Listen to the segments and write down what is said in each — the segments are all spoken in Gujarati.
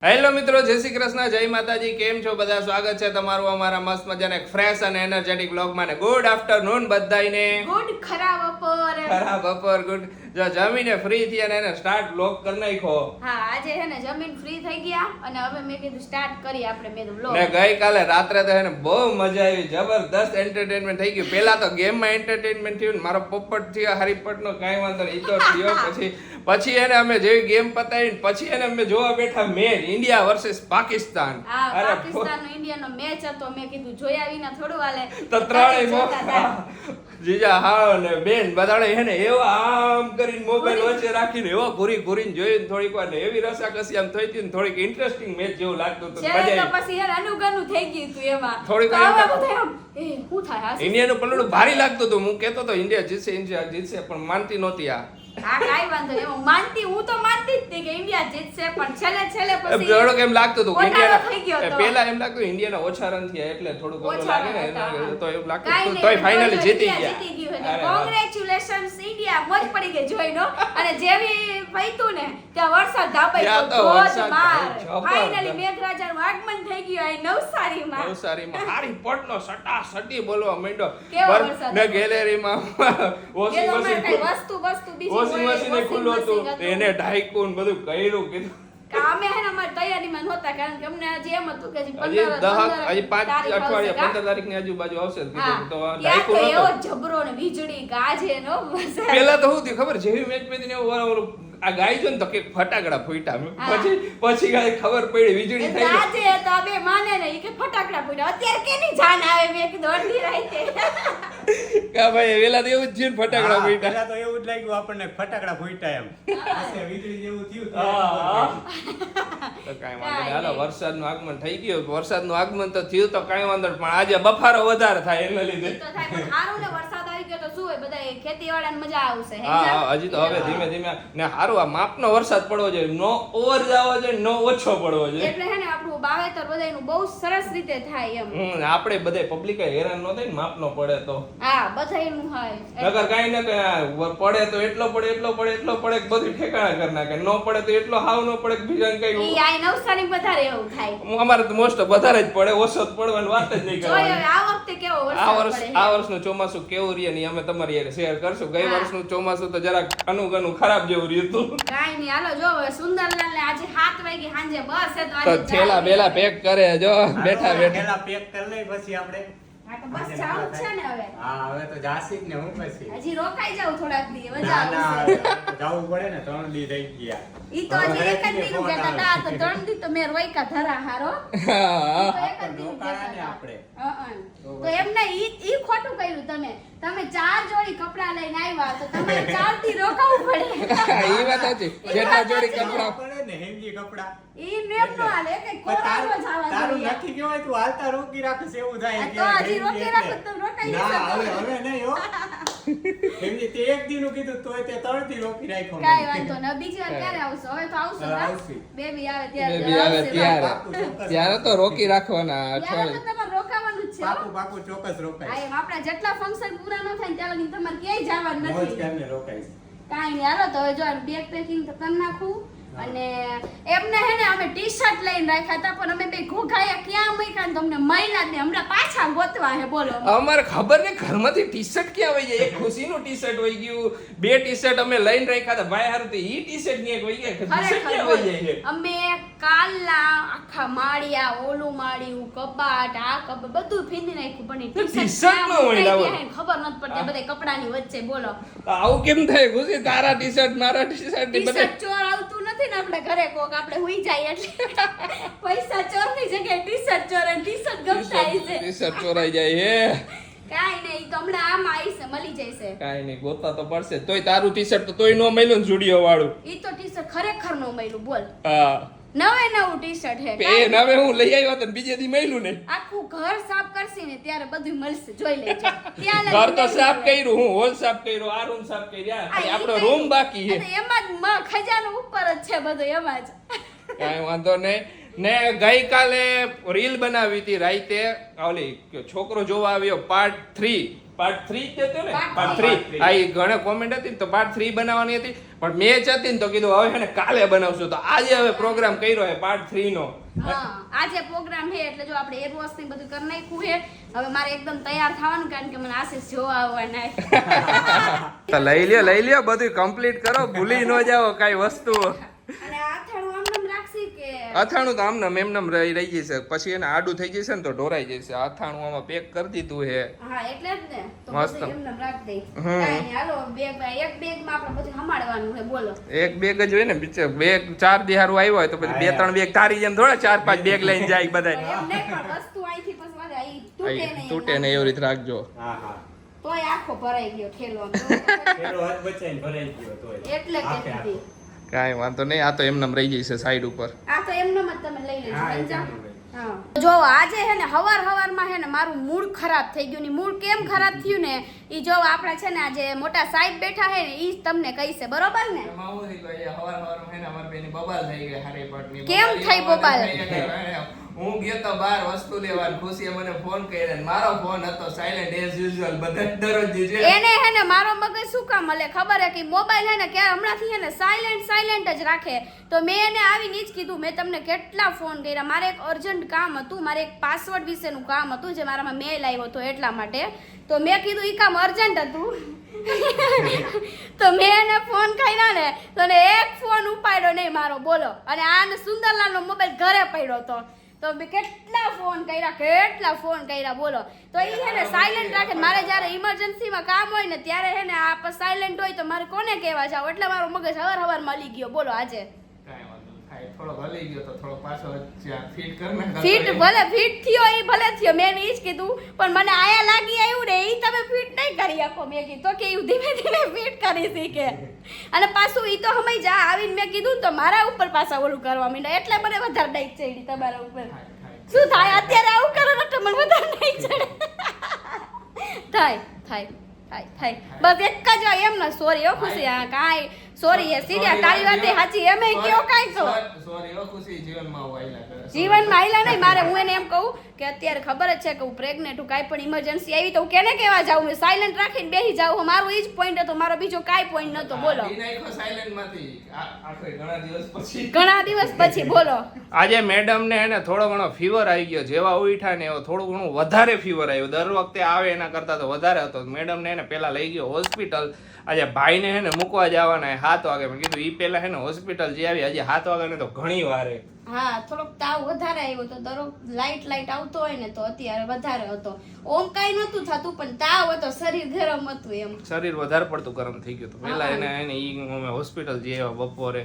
હેલો મિત્રો, જય શ્રી કૃષ્ણ, જય માતાજી. કેમ છો બધા? સ્વાગત છે તમારું અમારા મસ્ત મજાના એક ફ્રેશ અને એનર્જેટિક બ્લોગમાં. ને ગુડ આફ્ટરનૂન બધાયને. ગુડ ખરાબ બપોર ગુડ. જો જમીને ફ્રી થયા ને એને સ્ટાર્ટ બ્લોગ કરી નાખ્યો. હા, આજે હે ને જમીન ફ્રી થઈ ગયા અને હવે મેં કીધું સ્ટાર્ટ કરીએ આપણે મેં બ્લોગ. ને ગઈકાલે રાત્રે તો એને બહુ મજા આવી, જબરદસ્ત એન્ટરટેનમેન્ટ થઈ ગયું. પહેલા તો ગેમમાં એન્ટરટેનમેન્ટ થયું ને મારો પોપટ થયો હરિપટનો કાંઈ વાંધો નહીં, ઈ તો થયો. પછી એને અમે જેવી ગેમ પતાવી પછી એને અમે જોવા બેઠા મેચ ઇન્ડિયા વર્સિસ પાકિસ્તાન. હા, પાકિસ્તાન નો ઇન્ડિયા નો મેચ હતો. મેં કીધું જોયા વિના થોડું હાલે. તો ત્રણેય જીજા હા ને બેન બધાને એને એવા આમ કરીને મોબાઈલ વચ્ચે રાખીને એવો ઘૂરીને જોઈને થોડીક વાર ને એવી રસાકસી આમ થઈ હતી ને થોડીક ઇન્ટરેસ્ટિંગ મેચ જેવું લાગતું હતું. મજા આવી. પછી યાર અનુગનું થઈ ગયું હતું એમાં. થોડીક શું થાય ઇન્ડિયાનું પલડું ભારી લાગતું હતું. હું કહેતો હતો ઇન્ડિયા જીતશે પણ માનતી નહોતી. હા, કાઈ વાંધો નહીં. હું માનતી જ હતી કે ઇન્ડિયા જીતશે પણ છેલ્લે પછી થોડુંક એમ લાગતું હતું ઇન્ડિયા પહેલા એમ લાગતું ઇન્ડિયાના ઓછા રન થયા એટલે થોડુંક ઓછું લાગે ને તો એમ લાગતું કાઈ હતું તોય ફાઇનલી જીતી ગયું. ગયા. Congratulations India. મોજ પડી ગઈ જોઈનો. અને જેવી પૈતું ને ત્યાં વરસાદ ધાબાઈ ત્યાં ગયો તો વરસાદ ધોધમાર. ભાઈ, ફાઇનલી મેઘરાજાનું આગમન થઈ ગયું અહીં નવસારીમાં. નવસારીમાં હારી પટનો સટાસટી બોલવા માંડ્યો. કેવો વરસાદ ને ગેલેરીમાં વોશિંગ મશીન વસ્તુ બીજી વોશિંગ મશીન ખુલ્લું હતું એને ઢાંક્યું ને બધું કર્યું કીધું. અમે હે ને અમારી તૈયારીમાં નહોતા કારણ કે અમને હજી એમ હતું કે હજી 5 અઠવાડિયા 15 તારીખની આજુબાજુ આવશે કીધું તો ત્યાં તો ઢાંક્યું એવો નહોતું. જબરો ને વીજળી ગાજે નો પેલા તો શું થયું ખબર, જેવી મેચ મેચને આ ગાય જો ને તો કે ફટાકડા ફૂટ્યા. પછી ગાય ખબર પડી વીજળી થઈ ગઈ. ગાજે તો બે માને ને ઈ કે ફટાકડા ફૂટ્યા. અત્યારે કેની જાન આવે મેં કીધું અડધી રાતે. કા ભાઈ વેલા તો એવું જ છે ને ફટાકડા ફૂટ્યા. પેલા તો એવું જ લાગ્યું આપણને ફટાકડા ફૂટ્યા એમ. પછી વીજળી જેવું થયું. તો કાંઈ વાંધો નહીં. હાલો, વરસાદનું આગમન થઈ ગયું. વરસાદનું આગમન તો થયું તો કાંઈ વાંધો નહીં, પણ આજે બફારો વધારે થાય એના લીધે. તો થાય પણ સારું ને વરસાદ આવી ગયો તો શું હોય બધા ખેતીવાળાને મજા આવશે. હા, હજી તો હવે ધીમે ધીમે ને હારું આ માપનો વરસાદ પડવો જોઈએ, નો ઓવર જાવો જોઈએ, નો ઓછો પડવો જોઈએ. એટલે હે ને આપણું વાવેતર બધાયનું બહુ સરસ રીતે થાય એમ. આપણે બધે પબ્લિક હેરાન ન થાય ને માપનો પડે તો. હા, બધાયનું હોય. નકર કાંઈ ન કાંઈ પડે તો એટલો પડે કે બધું ઠેકાણા કરી નાખે. નો પડે તો એટલો હાવ ન પડે કે બીજા કઈ. ઈ આ નવસારી વધારે એવું થાય. અમારે તો મોસ્ટ વધારે જ પડે, ઓછો જ પડવાની વાત જ નહીં જોઈ કરવાની. હવે આ વખતે કેવો વરસાદ પડે. આ વર્ષનું ચોમાસું કેવું રહ્યું ને અમે તમારી હારે શેર કરશું. ગઈ વર્ષનું ચોમાસું તો જરાક અનુગનું ખરાબ જેવું રહ્યું હતું. કાઈ નહીં, હાલો જો હવે સુંદરલાલ ને આજે 7 વાગે સાંજે બસ છે તો તો આજે થેલા બેલા પેક કરે જો બેઠા પેલા પેક કરી લઈ પછી આપણે. હા, તો બસ જાવું જ છે ને હવે. હા, હવે તો જાસી જ ને હું પછી. હજી રોકાઈ જાવ થોડાક દી મજા ના આવશે. જવું પડે ને 3 દી થઈ ગયા. ઈ તો હજી એક જ દી નું કહેતા હતા, તો 3 દી તો મેં રોઈકા ધરા હારો. હા. તો એક જ દી નું રોકાણા ને કહેતા આપણે. હતા. તો એમને ઈ ખોટું કર્યું તમે. તમે 4 જોડી કપડા લઈને આવ્યા તો તમે 4 દી રોકાવું પડે. ઈ વાત સાચી. જેટલા જોડી કપડા પડે ને હેંગી કપડા. ઈ નેમ નો હાલે કે કોરામાં જવા તારું જોઈએ. નથી કહેવાય તું હાલતા રોકી રાખીશ એવું થાય આ કે તો હજી હેંગી રોકી એટલે. રાખો તો રોકાઈ ના જશે. હવે નહીં હો. હેંગી તે એક દી નું કીધું તોય તે 3 દી રોકી રાખ્યો. કાઈ વાંધો ન બીજી વાર ક્યારે આવશો? હવે તો આવશો હવે ના? આવશે. બેબી આવે ત્યારે બેબી આવે આવશે. ત્યારે. પાકું ચોક્કસ. ત્યારે તો રોકી રાખવાના ત્યારે તો અઠવાડિયે. તમારે રોકાવાનું જ છે હો. પાકું ચોક્કસ રોકાય. હા, એમ આપણા જેટલા ફંક્શન પૂરા ન થાય ત્યાં લગી તમારે ક્યાંય જવાનું મોજ નથી. કરીને રોકાઈશ. કાંઈ નહીં, હાલો તો હવે જો બેગ પેકિંગ તો કરી નાખું. અને એમને હે ને અમે ટી-શર્ટ લઈને રાખ્યા હતા પણ અમે બે ઘોઘાયા ક્યાં મૂક્યા ને તમને મહિલા ને હમણાં પાછા ગોતવા હે બોલો. અમારે ખબર ને ઘરમાંથી ટી-શર્ટ ક્યાં વહી જાય. એક ખુશીનું ટી-શર્ટ વહી ગયું, 2 ટી-શર્ટ અમે લઈને રાખ્યા હતા ભાઈ હારું, તો ઈ ટી-શર્ટ ની એક વહી ગયા. ટી-શર્ટ ક્યાં વહી જાય છે? અમે કાલના આખા માળિયા ઓલું માળિયું કબાટ આ કબાટ બધું ફીંદી નાખ્યું પણ ઈ ટી-શર્ટ નો હોય લાવો. ખબર નથી પડતી બધે કપડાની વચ્ચે બોલો. આવું કેમ થાય ખુશી? તારા ટી-શર્ટ મારા ટી-શર્ટ ની બધે ટી-શર્ટ ચોર આવતું નથી ને આપણે ઘરે કોક આપણે હુઈ જાય એટલે પૈસા ચોરની જગ્યાએ ટી-શર્ટ ચોર અને ટી-શર્ટ ગમતાય છે. ટી-શર્ટ ચોરાઈ જાય હે. કાઈ નહીં, તો હમણાં આમ આવીશે મળી જશે. કાઈ નહીં, ગોતવા તો પડશે. તોય તારું ટી-શર્ટ તો તોય નો મળ્યું ને સ્ટુડિયો વાળું. ઈ તો ટી-શર્ટ ખરેખર નો મળ્યું બોલ. હા, નવું ટી-શર્ટ હે. એ નવે હું લઈ આવ્યો તો બીજે દી મળ્યું ને. આખું ઘર સાફ કરશી ને ત્યારે બધું મળશે જોઈ લેજો. ત્યાં ઘર તો લગી સાફ કર્યું, હું હોલ સાફ કર્યો, આ રૂમ સાફ કર્યા, ખાલી આપણો રૂમ બાકી છે. અને એમાં જ ખજાનો ઉપર જ છે બધું એમાં જ. કાંઈ વાંધો નહીં. ને ગઈકાલે રીલ બનાવી હતી રાઈતે, ઓલી છોકરો જોવા આવ્યો પાર્ટ 3 પાર્ટ 3 જ હતો ને Part પાર્ટ three. 3 આ ઈ ઘણા કોમેન્ટ હતી ને તો પાર્ટ 3 બનાવવાની હતી પણ મેચ હતી ને તો કીધું હવે હે ને કાલે બનાવશું તો આજે હવે પ્રોગ્રામ કર્યો હે પાર્ટ 3 નો હા આજે પ્રોગ્રામ છે એટલે જો આપણે એર વોશ ને બધું કરી નાખ્યું છે હવે મારે એકદમ તૈયાર થવાનું કારણ કે મને આશીષ જોવા આવવાના તો લઈ લ્યો બધું કમ્પ્લીટ કરો ભૂલી ન જાઓ કાઈ વસ્તુ અને આથાણું આમ રાખશી કે અથાણું તો આમને એમનેમ રહી જશે પછી એને આડું થઈ જશે ને તો ઢોરાઈ જશે અથાણું આમાં પેક કરી દીધું હે હા એટલે જ ને તો મસ્ત. બધું એમને રાખ દઈ હમ. કાઈ નહીં હાલો એક બેગ માં આપણે બધું હમાડવાનું છે બોલો એક બેગ જ હોય ને બીજે બેગ 4 દી હારું આવ્યો હોય તો પછી 2-3 બેગ તારી જેમ થોડા 4-5 બેગ લઈને જાય બધા પણ એમ નહીં પણ વસ્તુ અહીંથી પછી વધે અહીં તૂટે નહીં તૂટે ને એવી રીતે રાખજો હા હા તોય આખો ભરાઈ ગયો ઠેલો આમ. પેલો હાથ બચાઈને ભરાઈ ગયો તોય એટલે આખે કહેતી આખો. કાંઈ વાંધો નહીં આ તો એમનેમ રહી જશે સાઈડ ઉપર આ તો એમનો જ તમે લઈ લેજો હા, સમજ્યા? એમનેમ લઈ. હા. જો આજે હે ને હવારમાં હે ને મારું મૂડ ખરાબ થઈ ગયું ને મૂડ કેમ ખરાબ થયું ને ઈ જો આપણા છે ને આજે મોટા સાહેબ બેઠા હે ને ઈ જ તમને કહીશે બરોબર ને કેમ થઈ બબાલ? હું ગયો તો બહાર વસ્તુ લેવા ખુશીએ મને ફોન કર્યો ને મારો ફોન હતો સાયલેન્ટ એઝ યુઝ્યુઅલ બધા દરરોજ જે એને હે ને મારો મગજ શું કામ મળે ખબર હે કે મોબાઈલ હે ને કે હમણાંથી હે ને સાયલેન્ટ જ રાખે તો મેં એને આવીને જ કીધું મેં તમને કેટલા ફોન કર્યા મારે એક અર્જન્ટ કામ હતું મારે એક પાસવર્ડ વિશેનું કામ હતું જે મારામાં મેલ આવ્યો હતો એટલા માટે તો મેં કીધું ઈ કામ અર્જન્ટ હતું તો મેં એને ફોન કર્યા ને તો એને એક ફોન ઉપાડ્યો નહીં મારો બોલો અને આને સુંદરલાલનો મોબાઈલ ઘરે પડ્યો હતો તો મેં કેટલા ફોન કર્યા બોલો તો ઈ હે ને સાયલેન્ટ રાખે ને મારે જ્યારે ઇમરજન્સીમાં કામ હોય ને ત્યારે હે ને આ સાયલેન્ટ હોય તો મારે કોને કહેવા જાવ એટલે મારો મગજ હવારમાં મળી ગયો બોલો આજે થોડો હલી ગયો તો થોડો પાછો ફિટ કર ફિટ ભલે ફિટ થયો ઈ ભલે થયો મેં ઈ જ કીધું પણ મને આયા લાગી આવ્યું ને ઈ તમે ફિટ નહીં કરી શકો મેં કીધું તો કે ઈ ધીમે ફિટ કરી શીખે અને પાછું ઈ તો હમઈ જા આવીને મેં કીધું તો મારા ઉપર પાછા ઓલું કરવા માંડ્યા એટલે મને વધારે ડાઈક ચડી તમારા ઉપર શું થાય અત્યારે આવું કરો ને તો મને વધારે ડાઈક ચડે થાય બસ એક જ વાર એમ ના સોરી હો ખુશી આ કાઈ સોરી એ સીરિયા તારી વાત એ સાચી એમે કયો કાઈ છો સોરી ઓ ખુશી જીવનમાં વાયલા કરે જીવનમાં આયલા નહીં મારે હું એને એમ કહું કે અત્યારે ખબર જ છે કે હું પ્રેગ્નેન્ટ હું કાંઈ પણ ઇમરજન્સી આવી તો હું કેને કહેવા જાઉં મેં સાયલેન્ટ રાખીને બેસી જાઉં મારો ઈ જ પોઈન્ટ હતો મારો બીજો કાંઈ પોઈન્ટ નતો બોલો સાયલેન્ટ માંથી આખરે ઘણા દિવસ પછી બોલો આજે મેડમ ને એને થોડો ઘણો ફીવર આવી ગયો જેવા ઉઠા ને એવો થોડું ઘણું વધારે ફીવર આવ્યો દર વખતે આવે એના કરતા તો વધારે હતો મેડમ ને એને પેલા લઈ ગયો હોસ્પિટલ આજે ભાઈ ને હે ને મૂકવા જવાના 7 વાગે મેં કીધું ઈ પેલા હે ને હોસ્પિટલ જે આવી આજે 7 વાગે ને તો ઘણી વારે હા થોડોક તાવ વધારે આવ્યો તો દરરોજ લાઈટ આવતો હોય ને તો અત્યારે વધારે હતો ઓમ કાઈ નતું થતું પણ તાવ હતો શરીર ગરમ હતું એમ શરીર વધારે પડતું ગરમ થઈ ગયું હતું પેલા એને ઈ અમે હોસ્પિટલ જે બપોરે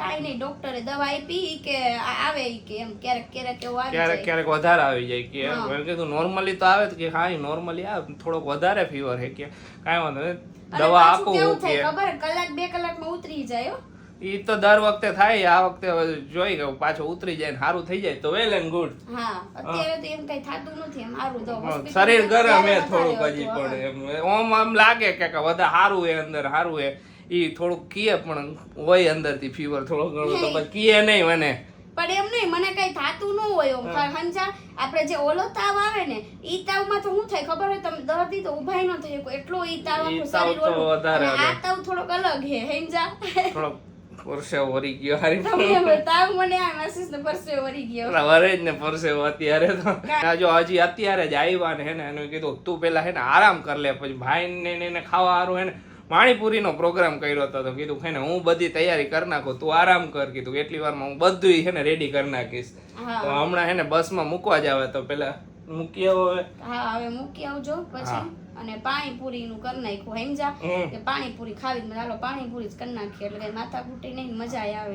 કાઈ નહીં ડોક્ટરે દવા આપી ઈ કે આવે ઈ કે એમ ક્યારેક એવું આવી જાય ક્યારેક વધારે આવી જાય કે મેં કીધું નોર્મલી તો આવે કે હા નોર્મલી આવે થોડોક વધારે ફીવર હે કે કાંઈ વાંધો નહીં દવા આપો કેવું કે થાય ખબર કલાક 2 કલાકમાં ઉતરી જાય હો ઈ તો દર વખતે થાય આ વખતે હવે જોઈ ગયો પાછો ઉતરી જાય ને સારું થઈ જાય તો વેલ એન્ડ ગુડ હા અત્યારે તો એમ કઈ થાતું નથી એમ સારું તો શરીર ગરમ હે થોડુંક હજી પણ એમ ઓમ આમ લાગે કે વધારે સારું હે અંદર સારું હે ઈ થોડુંક કીએ પણ હોય અંદરથી ફીવર થોડો ઘણો તો પછી કીએ નહીં મને પણ એમ નહીં મને કઈ થાતું ન હોય એમ હંજા આપણે જે ઓલો તાવ આવે ને ઈ તાવમાં તો શું થાય ખબર હોય તમે દર્દી તો ઊભા ન થઈ શકો એટલો ઈ તાવ આખું શરીર ઓલું અને આ તાવ થોડોક અલગ હે હંજા થોડો પરસેવો વરી ગયો હારી તમે તાવ મને આ મેસેજ ને પરસેવો વરી ગયો વરે જ ને પરસેવો અત્યારે તો આ જો હજી અત્યારે જ આવ્યા ને હે ને એને કીધું તું પેલા હે ને આરામ કર લે પછી ભાઈ ને એને ખાવા હારું હે ને પાણીપુરીનો પ્રોગ્રામ કર્યો હતો તો કીધું હે ને હું બધી તૈયારી કરી નાખું તું આરામ કર કીધું એટલી વારમાં હું બધું હે ને રેડી કરી નાખીશ તો હમણાં હે ને બસમાં મૂકવા જ આવે તો પેલા મૂકી આવો હવે હા હવે મૂકી આવજો પછી અને પાણીપુરી નું કરી નાખ્યું સમજા કે પાણીપુરી ખાવી ચાલો પાણીપુરી જ કરી નાખીએ એટલે કઈ માથા કૂટી નહીં મજા આવે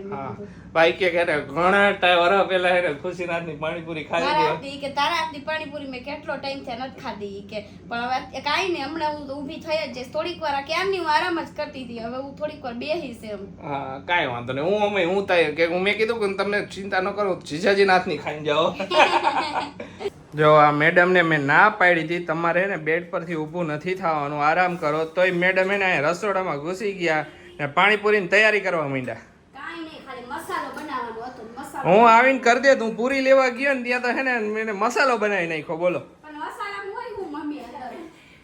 ભાઈ કે ઘણા ટાઈમ વરા પેલા હે ને ખુશીનાથ ની પાણીપુરી ખાધી તારા કે તારા હાથની પાણીપુરી મેં કેટલો ટાઈમ થી નથી ખાધી કે પણ હવે કાઈ ને હમણાં હું ઊભી થઈ જ જઈશ થોડીક વાર ક્યારની હું આરામ જ કરતી હતી હવે હું થોડીક વાર બેહીશ એમ હા કાઈ વાંધો નહીં હું તૈયાર કે મેં કીધું કે તમને ચિંતા ન કરો જીજાજી નાથ ની ખાઈ જાઓ જો આ મેડમ ને મેં ના પાડી હતી તમારે ને બેડ પરથી ઊભું નથી થવાનું આરામ કરો તોય મેડમ એને રસોડામાં ઘૂસી ગયા ને પાણીપુરીની તૈયારી કરવા માંડ્યા કાઈ નહીં ખાલી મસાલો બનાવવાનો હતો મસાલો હું આવીને કરી દે તું પૂરી લેવા ગયો ને ત્યાં તો હે ને મેં મસાલો બનાવી નાખ્યો બોલો પણ મસાલા હોય હું મમ્મી અંદર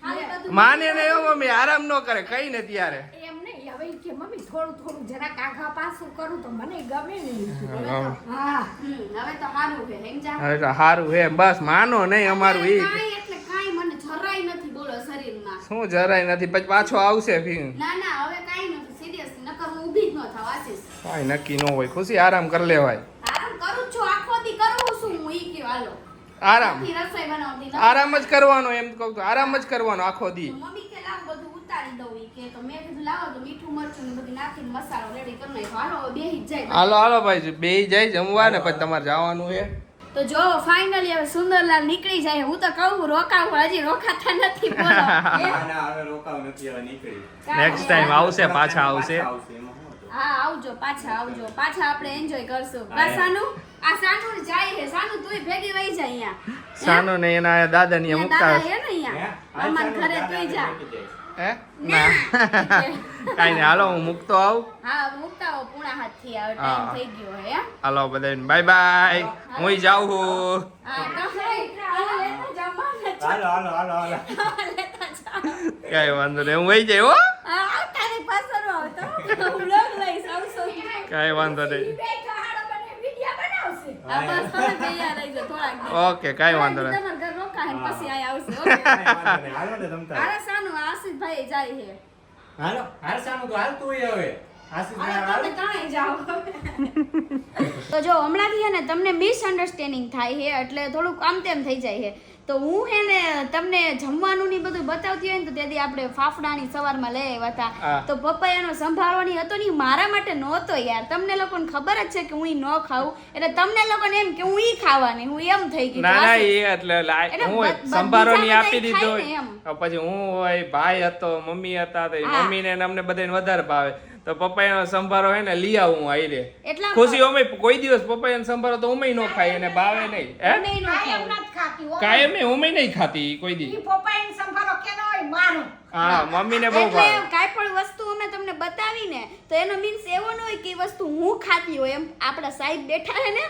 ખાલી બધું માને ને એવું મમ્મી આરામ ન કરે કઈ ને ત્યારે એમ નહીં હવે ઈ કે મમ્મી થોડું જરાક આઘા પાછું કરું તો મને ગમે નહીં હા હવે તો સારું છે સમજા હવે તો સારું હે બસ માનો નહીં અમારું ઈ કાંઈ એટલે કાંઈ મને જરાય નથી બોલો શરીરમાં શું જરાય નથી પછી પાછો આવશે ફી ના હવે કાંઈ નથી સિરિયસલી નકર હું ઊભી જ ન થાવ આશીષ કાંઈ નક્કી ન હોય ખુશી આરામ કરી લેવાય આરામ કરું છું આખો દી કરું છું હું ઈ કે હાલો આરામ નથી રસોઈ બનાવતી નથી. આરામ જ કરવાનો એમ કહું તો આરામ જ કરવાનો આખો દી મમ્મી કે લાવ બધું ઉતારી દઉં ઈ કે તો મેં કીધું લાવો તો મીઠું મરચું ને બધું નાખીને મસાલો રેડી કરી નાખ્યો હાલો બેહી જ જાય હાલો ભાઈ બે જાય જમવા ને પછી તમારે જવાનું છે તો જો ફાઇનલી હવે સુંદરલાલ નીકળી જાય હું તો કહું રોકાવું હજી રોકાતા નથી બોલો ના હવે રોકાવ નથી હવે નીકળી નેક્સ્ટ ટાઈમ આવશે પાછા આવશે આવશે એમાં શું હતું? હા આવજો પાછા આપણે એન્જોય કરશું કા સાનુ આ સાનુ જાય છે સાનુ તુંય ભેગી વઈ જા અહીંયા સાનો ને એના દાદા ની અહીંયા મુકતા દાદા હે ને અહીંયા અમાર ઘરે તુંય જા હે ના કાઈ નહીં હાલો હું મૂકતો આવું હા મુકતા હો પૂણા હાથ થી આવે ટાઈમ થઈ ગયો હે હાલો બધાને બાય બાય હું જાઉં છું હા તો લેતા જમવાને હાલો કઈ વાંધો નહીં હું વહી જાય હો આ તારી પાછળ આવતો હું લોગ લઈશ આવશો કઈ વાંધો નહીં આ બસ તમે તૈયાર રહી જાઓ થોડાક દિવસ. ઓકે કઈ વાંધો નહીં તમારા ઘર રોકાય ને પછી અહીંયા આવશે ઓકે? કાંઈ વાંધો નહીં. હાલો ને તમ તારે. અરે સાનું આશિષભાઈ જાય છે હાલો હાલ સાનું તો હાલ તુંય હવે આશીષભાઈ હવે હાલ. તમે ત્રણેય જાઓ તો જો હમણાંથી છે ને તમને મિસઅન્ડરસ્ટેન્ડિંગ થાય છે એટલે થોડુંક આમ તેમ થઈ જાય છે તો હું હે ને તમને જમવાનું ની બધું બતાવતી હોય ને તો તેથી આપણે ફાફડાની સવારમાં લઈ આવ્યા હતા હા. તો પપૈયાનો સંભાળવાની હતો ને ઈ મારા માટે નહોતો યાર તમને લોકોને ખબર જ છે કે હું ઈ ન ખાઉં એટલે તમને લોકોને એમ કે હું ઈ ખાવાની હું એમ થઈ ગઈ ના વાસી. એ એટલે એટલે હું બધ- સંભારો ની બીજા આપી બધાય દીધો ખાય ને એમ. પછી હું હોય ભાઈ હતો મમ્મી હતા તો હા. મમ્મી ને અમને બધાને વધારે ભાવે તો પપ્પાનો સંભારો હે ને લઈ આવું હું આઈ રે એટલા ખુશી અમે કોઈ દિવસ પપ્પાનો સંભારો તો ઉમે નો ખાય એને ભાવે નહીં હે હું નહીં ન ખાઉં. નથી ખાતી હો. કાયમ નહીં ઉમે નહીં ખાતી કોઈ દી ઈ પપ્પાને સંભાળો કેનો હોય મારો હા મમ્મી ને બહુ એટલે ભાવે કાંઈ પણ વસ્તુ અમે તમને બતાવી ને તો એનો મીન્સ એવો ન હોય કે ઈ વસ્તુ હું ખાતી હોય એમ આપણા સાહેબ બેઠા હે ને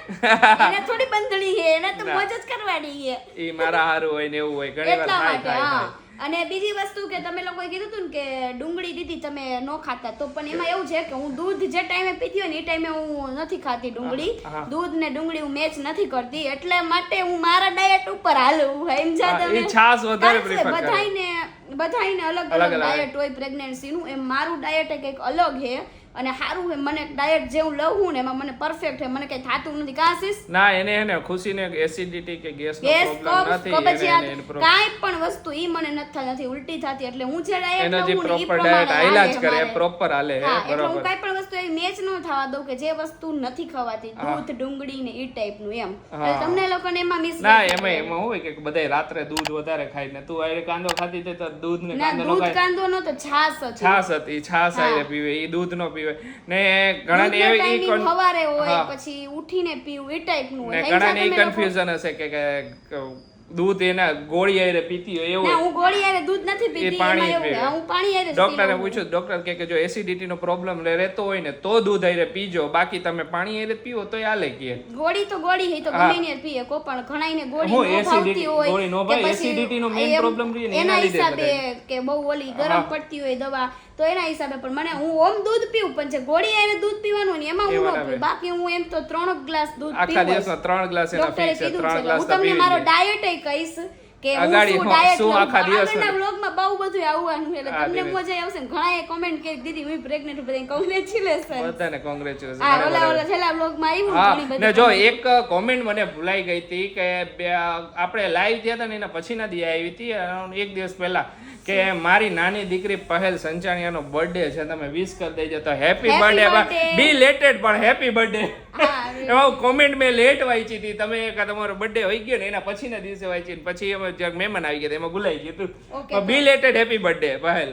એને થોડી બંધણી છે એને તો ના. મોજ જ કરવાની છે ઈ મારા હારું હોય ને એવું હોય ઘણી વાર એટલા થાય માટે થાય હા થાય. અને બીજી વસ્તુ કે તમે લોકોએ કીધું હતું ને કે ડુંગળી દીદી તમે ન ખાતા તો પણ એમાં એવું છે કે હું દૂધ જે ટાઈમે પીતી હોય ને એ ટાઈમે હું નથી ખાતી ડુંગળી હા. દૂધ ને ડુંગળી હું મેચ નથી કરતી એટલે માટે હું મારા ડાયટ ઉપર હાલું સમજા હા, તમે ઈ છાશ વધારે કારણ કે prefer કરે. બધાયને અલગ અલગ અલગ અલગ. ડાયટ હોય પ્રેગ્નન્સી નું એમ મારું ડાયટ કંઈક અલગ છે અને સારું છે મને ડાયટ જે હું લઉં ને એમાં મને પરફેક્ટ છે મને કઈ થાતું નથી કાશીશ ના એને હે ને ખુશી ને એસિડિટી કે ગેસ નો ગેસ પ્રોબ્લેમ કફ નથી કબજિયાત એને problem. કાંઈ પણ વસ્તુ ઈ મને નથી થતી ઉલટી થતી એટલે હું જે ડાયટ એનો જે લઉં ને ઈ પ્રોપર ડાયટ પ્રમાણે આઈલા જ હાલે કરે મારે. પ્રોપર હાલે હે હા એટલે હું બરોબર કાંઈ પણ વસ્તુ એવી મેચ ન થવા દઉં કે જે વસ્તુ નથી ખવાતી હા. દૂધ ડુંગળી ને ઈ ટાઈપનું એમ હા. એટલે તમને લોકોને એમાં મિસ ના એમાં હોય કે બધાય રાત્રે દૂધ વધારે ખાય ને તું આયરે કાંદો ખાતી હતી તો દૂધ ને ના કાંદો નો દૂધ ખાય કાંદો નો તો છાશ હતી છાશ હતી છાશ હા. આયરે પીવે ઈ દૂધ નો પીવે ને ઘણા ને દૂધનો એવી timing ઈ સવારે હોય હા. પછી ઉઠીને પીવું એ ટાઈપનું ને હોય ઘણા ને સમજ્યા ઈ તમે લોકો? કન્ફ્યુઝન હશે કે દૂધ એના ગોળી આયરે પીતી હોય એવું ના હું ગોળી હારે દૂધ નથી પીતી પાણી એમાં એવું પીવે. છે. હું પાણી હારે જ પી ડોક્ટરે લઉં. પૂછ્યું ડોક્ટર કહે કે જો એસિડિટી નો પ્રોબ્લેમ રહેતો હોય ને તો દૂધ આયરે પીજો બાકી તમે પાણી આયરે પીવો તો હાલે કે ગોળી તો ગોળી હે તો હા. ગમે ને પીએ કો પણ ઘણાઈને ગોળી હું નો acidity- ભાવતી હોય ગોળી નો કે ભાવે. પછી acidity નો main એમ problem રહે ને એના એના લીધે હિસાબે બધાય. કે બહુ ઓલી ગરમ હા. પડતી હોય દવા તો એના હિસાબે પણ મને હું ઓમ દૂધ પીવું પણ જે ગોળી આરે દૂધ પીવાનું હોય ને એમાં એ હું ન બરાબર. પીવું બાકી હું એમ તો 3 ગ્લાસ દૂધ આખા પીવું દિવસમાં 3 ગ્લાસ એના ડોક્ટરે ફિક્સ છે કીધું 3 છે ગ્લાસ હું તો તમને પીવી મારો લે. ડાયટ કહીશ કે હું અગાડી શું હું diet શું લઉં. આખા દિવસમાં? આગળના vlogમાં બહુ બધું આવવાનું છે એટલે હા, તમને ધીરે. મજા આવશે ને ઘણાએ comment કરી દીધી હું પ્રેગ્નન્ટ છું બધાને કોંગ્રેચ્યુલેશન બધાને કોંગ્રેચ્યુલેશન હા ઓલા છેલ્લા vlogમાં આવ્યું હા ઘણી બધી ને જો comment. એક કોમેન્ટ મને ભૂલાઈ ગઈ હતી કે આપણે લાઈવ થયા હતા ને એના પછીના દી આવી હતી around એક દિવસ પહેલા કે મારી નાની દીકરી પહેલ સંચાણિયાનો બર્થડે છે તમે વિશ કરી દેજો તો હેપી Happy બર્થડે birthday. બી લેટેડ પણ હેપી બર્થડે હા, એમાં કોમેન્ટ મેં લેટ વાંચી હતી તમે કે તમારો બર્થડે હોઈ ગયો ને એના પછીના દિવસે વાંચી ને પછી એમાં જરાક મહેમાન આવી ગયા હતા, એમાં ભૂલાઈ ગયું Okay, હતું બી લેટેડ હેપી બર્થડે પહેલ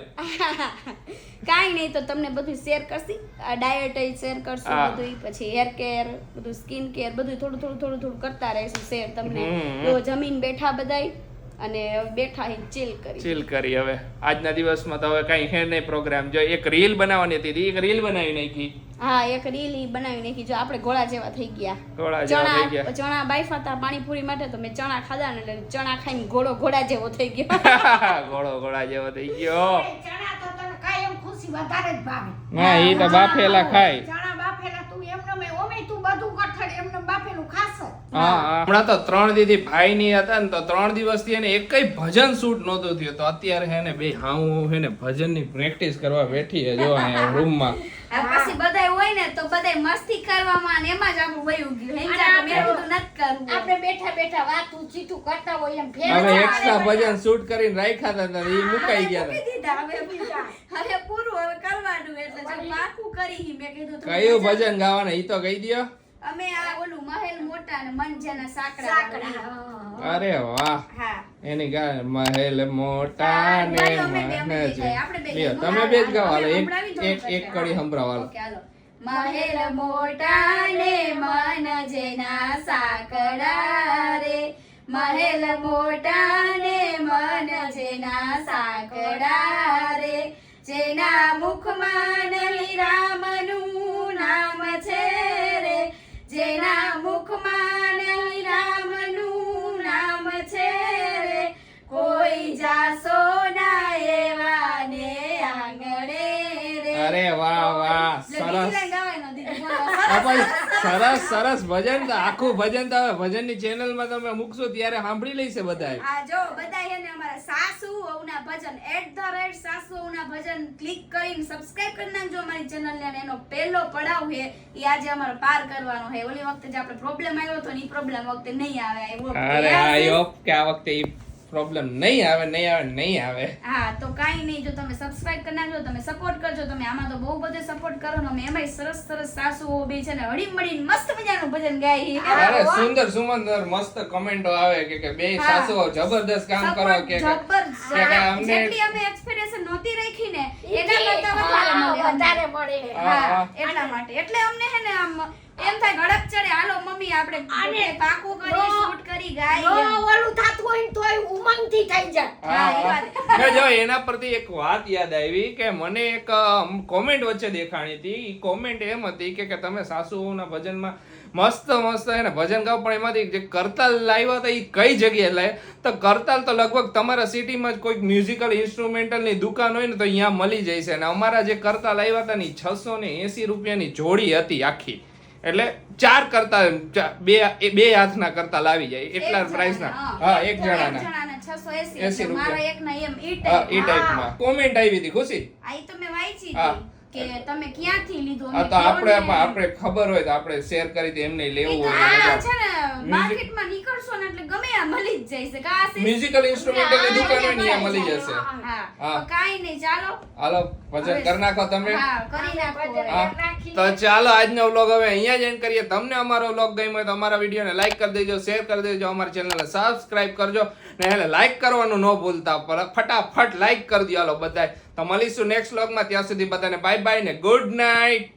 કાંઈ નહીં તો તમને બધું શેર કરશી ડાયટ શેર કરશું હા. બધું પછી હેર કેર બધું સ્કિન કેર બધું થોડું કરતા રહીશું શેર તમને હમ. તો જમીન બેઠા બધાય અને બેઠા હી ચીલ કરી. ચીલ કરી. હવે આજના દિવસમાં તો હવે કઈ હે નહીં પ્રોગ્રામ. જો એક રીલ બનાવવાની હતી, એક રીલ બનાવી નાખી. હા, એક રીલ ઈ બનાવી નાખી. જો આપણે ઘોડા જેવા થઈ ગયા. ઘોડા જેવા થઈ ગયા. ચણા બાફા હતા પાણીપુરી માટે, તો મેં ચણા ખાધા ને એટલે ચણા ખાઈને ઘોડા જેવો થઈ ગયો. ઘોડા જેવો થઈ ગયો. ચણા તો તને કાયમ ખુશી વધારે જ ભાવે. હા, ઈ તો બાફેલા ખાય. ચણા બાફેલા તું એમને ઓમે તું બધું કઠડ એમને બાફેલું ખાસ. હા, હમણાં તો 3 દીથી ભાઈ ની હતા ને તો 3 દિવસથી એને એકય ભજન શૂટ નહોતું થયું. તો અત્યારે હે ને બે હાઉ હે ને ભજનની પ્રેક્ટિસ કરવા બેઠી છે જો અહીંયા રૂમમાં. પછી બધાય હોય ને તો બધાય મસ્તી કરવામાં અને એમાં જ આપણું વયું ગયું. હેંચા તો મેં કીધું નથી કરવું. આપણે બેઠા બેઠા વાતું ચીતું કરતા હોય એમ હવે એક્સ્ટ્રા ભજન શૂટ કરીને રાખ્યા હતા એ મુકાઈ ગયા મૂકી દીધા. હવે પૂરું, હવે કરવાનું એટલે જો પાકું કરી. મેં કીધું હતા. કયું ભજન ગાવાના ઈ તો કહી દ્યો. અમે આ ઓલું મહેલ મોટા અને મંજાના સાકડા. સાકડા. અરે વાહ, હા, એની ગા મહેલ મોટા ને ગાયો અમે બે મને અમને છે. ગાય. આપણે બે લ્યો, ગાય. તમે બે જ ગાઓ. હાલો, અમે એક સંભળાવી દો એક એક કડી સંભળાવો. ઓકે, હાલો. મહેલ મોટા ને મન જેના સાકડા રે, મહેલ મોટા ને મન જેના સાકડા રે, જેના મુખમાં નહીં રામનું નામ છે રે, જેના મુખમાં નહીં રામનું નામ છે રે, કોઈ જાસો ના એવા ને આંગણે રે. અરે વાહ વાહ, સરસ. સરસ. સરસ સરસ ભજન. તો આખું ભજન તો હવે ભજનની ચેનલમાં તમે મૂકશો ત્યારે સાંભળી લઈશે બધાય. આ જો બધાય હે ને અમારા સાસુ વહુના ભજન @સાસુ વહુના ભજન ક્લિક કરીને સબસ્ક્રાઇબ કરી નાખજો અમારી ચેનલ ને. અને એનો પહેલો પડાવ છે ઈ આજે અમારે પાર કરવાનો છે. ઓલી વખતે જે આપણે પ્રોબ્લેમ આવ્યો તો ને ઈ પ્રોબ્લેમ વખતે નહીં આવે. અરે આઈ હોપ કે આ વખતે ઈ પ્રોબ્લેમ નહીં આવે. હા, તો કાઈ નહીં. જો તમે સબસ્ક્રાઇબ કરી નાખજો, તમે સપોર્ટ કરજો. તમે આમાં તો બહુ બધે સપોર્ટ કરો ને. અમે એમાંય સરસ સરસ સાસુઓ બે છે ને હળી મળીને મસ્ત મજાનું ભજન ગાય. અરે સુંદર સુમંદર મસ્ત કમેન્ટો આવે કે બે હા. સાસુઓ જબરદસ્ત કામ કરો કે જબરજસ્ત. કે અમને જેટલી અમે એક્સપેક્ટેશન નહોતી રાખી ને એના કરતા વધારે મળે. હા, એટલા માટે. એટલે અમને હે ને આમ એમ થાય ગળક ચડે. હાલો મમ્મી આપણે પાકું કરી શૂટ કરી ગાય. ઓલું થાતું હોય ને તોય ઉમંગથી થઈ જાય. હા, એ વાત. મેં જો એના પરથી એક વાત યાદ આવી કે મને એક કોમેન્ટ વચ્ચે દેખાણી હતી. ઈ કોમેન્ટ એમ હતી કે તમે સાસુઓના ભજનમાં મસ્ત મસ્ત એને ભજન ગાવ, પણ એમાંથી જે કરતાલ લાવ્યા હતા એ કઈ જગ્યાએ લાવ્યા? તો કરતાલ તો લગભગ તમારા સિટીમાં જ કોઈક મ્યુઝિકલ ઇન્સ્ટ્રુમેન્ટલની દુકાન હોય ને તો અહીંયા મળી જાય છે. અને અમારા જે કરતાલ આવ્યા હતા ને 680 રૂપિયાની જોડી હતી આખી. એટલે 4 કરતાલ, બે હાથના કરતાલ આવી જાય એટલા પ્રાઇસના. હા, એક જણાના 680. મારો એકના એમ ઈ હા, ટાઈપ. એ ટાઈપમાં કોમેન્ટ આવી હતી ખુશી. આ ઈ તો મેં વાંચી હા. હતી કે તમે ક્યાંથી લીધો. હા, તો આપણે ખબર હોય તો આપણે શેર કરી દઈએ. એમને લેવું હોય આ છે ને માર્કેટમાં નીકળશો ને એટલે ગમે આ મળી જ જાય છે. કાશે મ્યુઝિકલ ઇન્સ્ટ્રુમેન્ટની દુકાન હોય ને ત્યાં મળી જશે. હા, હા. તો કાઈ નહીં. ચાલો. હાલો ભજન કરી નાખો તમે. હા, કરી નાખો. હા, તો ચાલો આજનો વ્લોગ હવે અહીંયા જ એન્ડ કરીએ. તમને અમારો વ્લોગ ગમ્યો હોય તો અમારા વિડીયોને લાઈક કરી દેજો, શેર કરી દેજો, અમારી ચેનલને સબસ્ક્રાઇબ કરજો ને એને લાઈક કરવાનું ન ભૂલતા. ફટાફટ લાઈક કરી દો હાલો બધાય. તો મળીશું નેક્સ્ટ વ્લોગમાં. ત્યાં સુધી બધાને બાય બાય ને ગુડ નાઇટ.